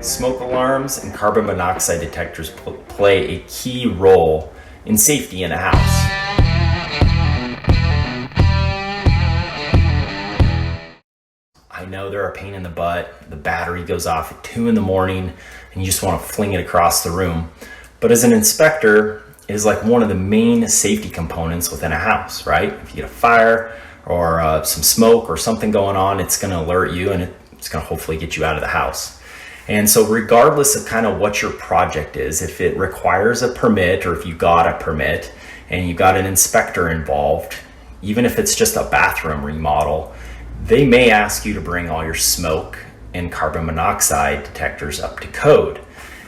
Smoke alarms and carbon monoxide detectors play a key role in safety in a house. I know they're a pain in the butt. The battery goes off at 2 in the morning and you just want to fling it across the room. But as an inspector, it is like one of the main safety components within a house, right? If you get a fire or some smoke or something going on, it's going to alert you and it's going to hopefully get you out of the house. And so regardless of kind of what your project is, if it requires a permit or if you got a permit and you got an inspector involved, even if it's just a bathroom remodel, they may ask you to bring all your smoke and carbon monoxide detectors up to code.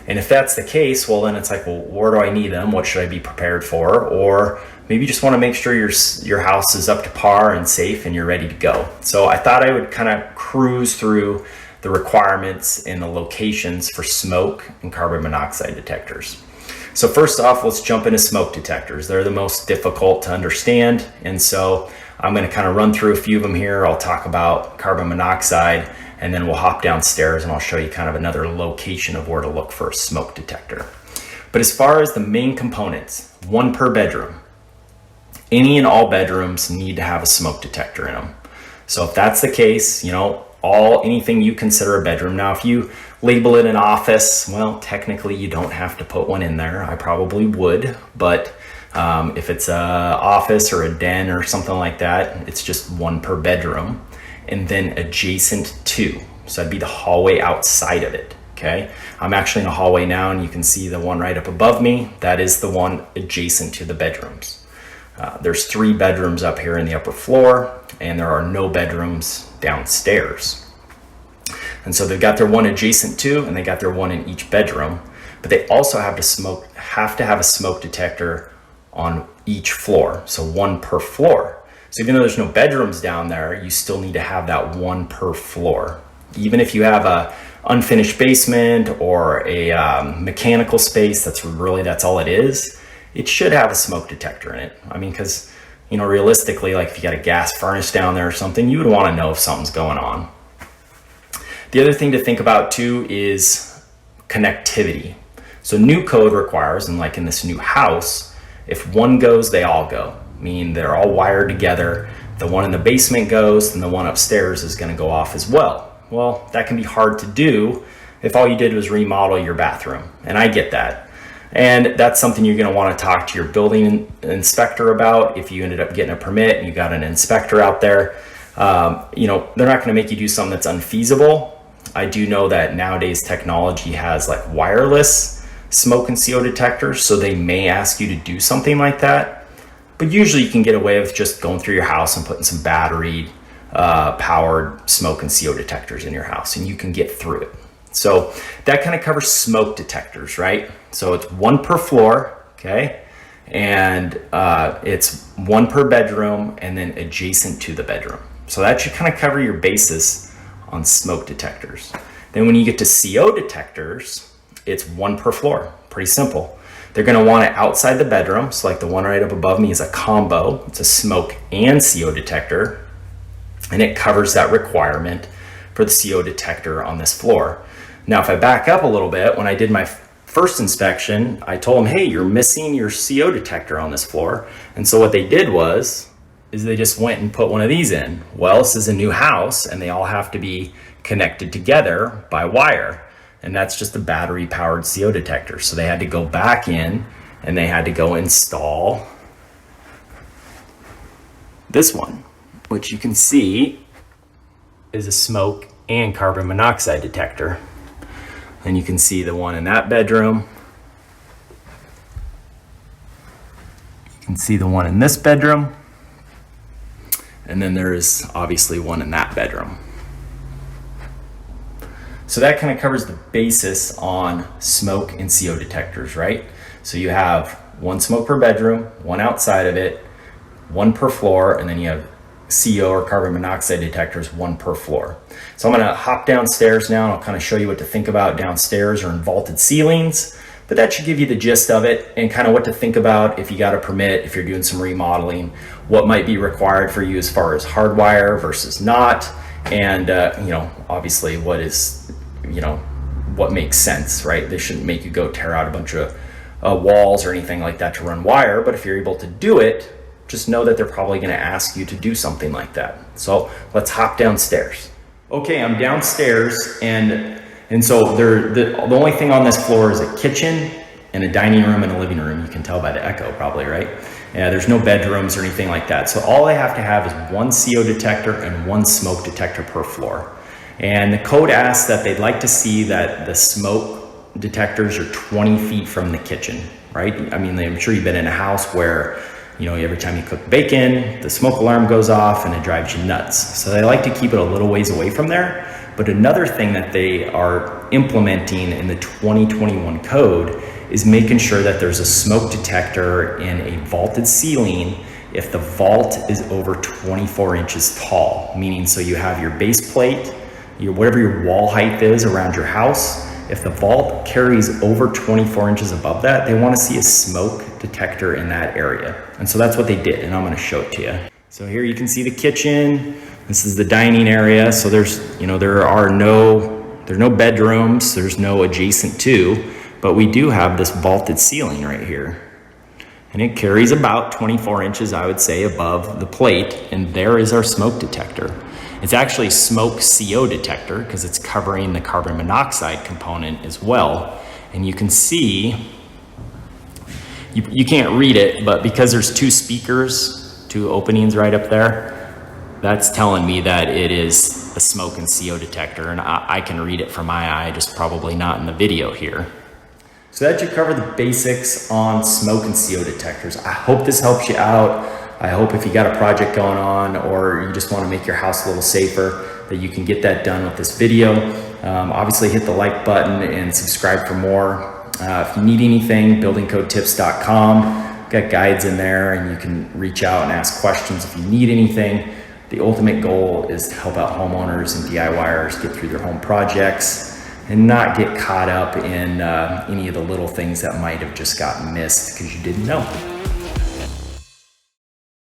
And if that's the case, well, then it's like, well, where do I need them? What should I be prepared for? Or maybe you just want to make sure your house is up to par and safe and you're ready to go. So I thought I would kind of cruise through the requirements and the locations for smoke and carbon monoxide detectors. So first off, let's jump into smoke detectors. They're the most difficult to understand. And so I'm going to kind of run through a few of them here. I'll talk about carbon monoxide and then we'll hop downstairs and I'll show you kind of another location of where to look for a smoke detector. But as far as the main components, one per bedroom. Any and all bedrooms need to have a smoke detector in them. So if that's the case, anything you consider a bedroom. Now, if you label it an office, well, technically you don't have to put one in there. I probably would, but if it's an office or a den or something like that, it's just one per bedroom. And then adjacent to, so that'd be the hallway outside of it. Okay, I'm actually in a hallway now and you can see the one right up above me. That is the one adjacent to the bedrooms. There's 3 bedrooms up here in the upper floor and there are no bedrooms downstairs. And so they've got their one adjacent to and they got their one in each bedroom, but they also have to have a smoke detector on each floor. So one per floor. So even though there's no bedrooms down there, you still need to have that one per floor. Even if you have a unfinished basement or a mechanical space, that's all it is. It should have a smoke detector in it. I mean, because, realistically, like if you got a gas furnace down there or something, you would want to know if something's going on. The other thing to think about too is connectivity. So new code requires, and like in this new house, if one goes, they all go. Meaning they're all wired together. The one in the basement goes, and the one upstairs is going to go off as well. Well, that can be hard to do if all you did was remodel your bathroom, and I get that. And that's something you're going to want to talk to your building inspector about if you ended up getting a permit and you got an inspector out there. They're not going to make you do something that's unfeasible. I do know that nowadays technology has like wireless smoke and CO detectors, so they may ask you to do something like that. But usually you can get away with just going through your house and putting some battery powered smoke and CO detectors in your house and you can get through it. So that kind of covers smoke detectors, right? So it's one per floor, okay? And it's one per bedroom and then adjacent to the bedroom. So that should kind of cover your basis on smoke detectors. Then when you get to CO detectors, it's one per floor, pretty simple. They're going to want it outside the bedroom. So like the one right up above me is a combo. It's a smoke and CO detector. And it covers that requirement for the CO detector on this floor. Now, if I back up a little bit, when I did my first inspection, I told them, hey, you're missing your CO detector on this floor. And so what they did is they just went and put one of these in. Well, this is a new house and they all have to be connected together by wire. And that's just a battery powered CO detector. So they had to go back in and they had to go install this one, which you can see is a smoke and carbon monoxide detector. And you can see the one in that bedroom. You can see the one in this bedroom. And then there is obviously one in that bedroom. So that kind of covers the basis on smoke and CO detectors, right? So you have one smoke per bedroom, one outside of it, one per floor, and then you have CO or carbon monoxide detectors, one per floor. So I'm gonna hop downstairs now and I'll kind of show you what to think about downstairs or in vaulted ceilings, but that should give you the gist of it and kind of what to think about if you got a permit, if you're doing some remodeling, what might be required for you as far as hardwire versus not, and obviously what what makes sense, right? They shouldn't make you go tear out a bunch of walls or anything like that to run wire, but if you're able to do it, just know that they're probably going to ask you to do something like that. So let's hop downstairs. Okay, I'm downstairs, and so the only thing on this floor is a kitchen and a dining room and a living room. You can tell by the echo probably, right? Yeah, there's no bedrooms or anything like that. So all I have to have is one CO detector and one smoke detector per floor. And the code asks that they'd like to see that the smoke detectors are 20 feet from the kitchen, right? I mean, I'm sure you've been in a house where, you know, every time you cook bacon, the smoke alarm goes off and it drives you nuts. So they like to keep it a little ways away from there. But another thing that they are implementing in the 2021 code is making sure that there's a smoke detector in a vaulted ceiling if the vault is over 24 inches tall, meaning so you have your base plate, whatever your wall height is around your house. If the vault carries over 24 inches above that, they want to see a smoke detector in that area. And so that's what they did, and I'm going to show it to you. So here you can see the kitchen. This is the dining area. So there's no bedrooms, there's no adjacent to, but we do have this vaulted ceiling right here. And it carries about 24 inches, I would say, above the plate, and there is our smoke detector. It's actually a smoke CO detector because it's covering the carbon monoxide component as well. And you can see, you can't read it, but because there's two speakers, two openings right up there, that's telling me that it is a smoke and CO detector, and I can read it from my eye, just probably not in the video here. So that should cover the basics on smoke and CO detectors. I hope this helps you out. I hope if you got a project going on or you just want to make your house a little safer, that you can get that done with this video. Obviously hit the like button and subscribe for more. If you need anything, buildingcodetips.com. Got guides in there and you can reach out and ask questions if you need anything. The ultimate goal is to help out homeowners and DIYers get through their home projects and not get caught up in any of the little things that might have just gotten missed because you didn't know.